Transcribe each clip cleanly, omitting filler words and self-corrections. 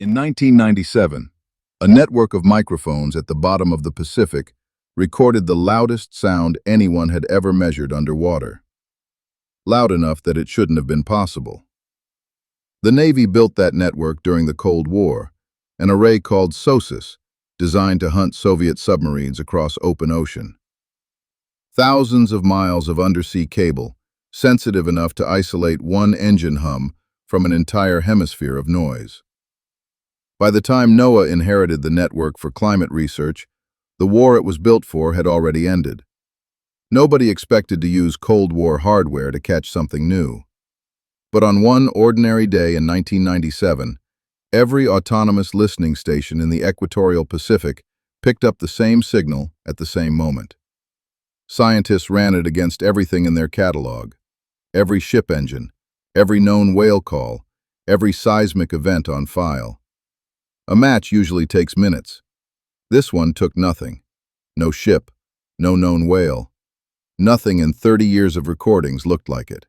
In 1997, a network of microphones at the bottom of the Pacific recorded the loudest sound anyone had ever measured underwater. Loud enough that it shouldn't have been possible. The Navy built that network during the Cold War, an array called SOSUS, designed to hunt Soviet submarines across open ocean. Thousands of miles of undersea cable, sensitive enough to isolate one engine hum from an entire hemisphere of noise. By the time NOAA inherited the network for climate research, the war it was built for had already ended. Nobody expected to use Cold War hardware to catch something new. But on one ordinary day in 1997, every autonomous listening station in the equatorial Pacific picked up the same signal at the same moment. Scientists ran it against everything in their catalog. Every ship engine, every known whale call, every seismic event on file. A match usually takes minutes. This one took nothing. No ship, no known whale. Nothing in 30 years of recordings looked like it.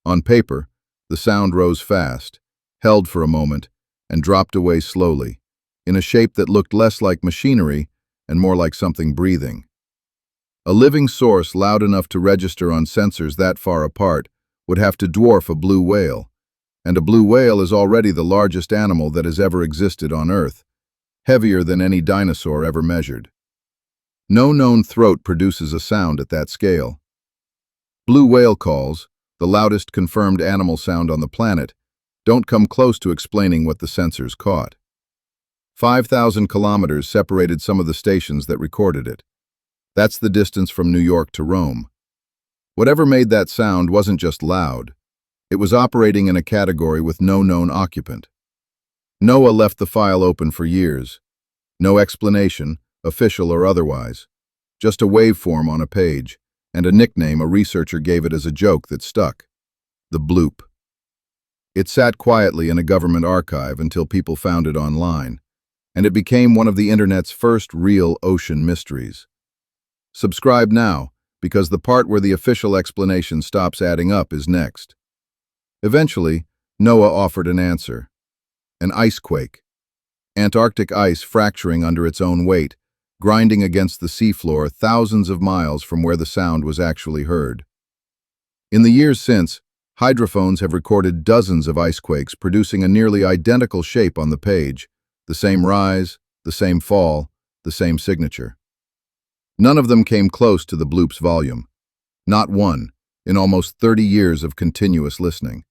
On paper, the sound rose fast, held for a moment, and dropped away slowly, in a shape that looked less like machinery and more like something breathing. A living source loud enough to register on sensors that far apart would have to dwarf a blue whale, and a blue whale is already the largest animal that has ever existed on Earth, heavier than any dinosaur ever measured. No known throat produces a sound at that scale. Blue whale calls, the loudest confirmed animal sound on the planet, don't come close to explaining what the sensors caught. 5,000 kilometers separated some of the stations that recorded it. That's the distance from New York to Rome. Whatever made that sound wasn't just loud. It was operating in a category with no known occupant. NOAA left the file open for years. No explanation, official or otherwise. Just a waveform on a page, and a nickname a researcher gave it as a joke that stuck. The Bloop. It sat quietly in a government archive until people found it online, and it became one of the internet's first real ocean mysteries. Subscribe now, because the part where the official explanation stops adding up is next. Eventually, NOAA offered an answer. An icequake. Antarctic ice fracturing under its own weight, grinding against the seafloor thousands of miles from where the sound was actually heard. In the years since, hydrophones have recorded dozens of icequakes producing a nearly identical shape on the page, the same rise, the same fall, the same signature. None of them came close to the Bloop's volume. Not one, in almost 30 years of continuous listening.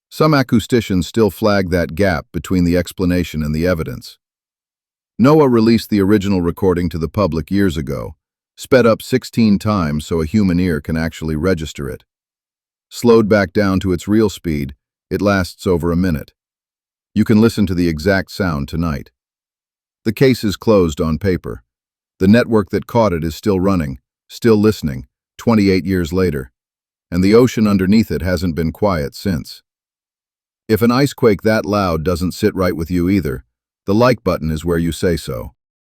Some acousticians still flag that gap between the explanation and the evidence. NOAA released the original recording to the public years ago, sped up 16 times so a human ear can actually register it. Slowed back down to its real speed, it lasts over a minute. You can listen to the exact sound tonight. The case is closed on paper. The network that caught it is still running, still listening, 28 years later, and the ocean underneath it hasn't been quiet since. If an icequake that loud doesn't sit right with you either, the like button is where you say so.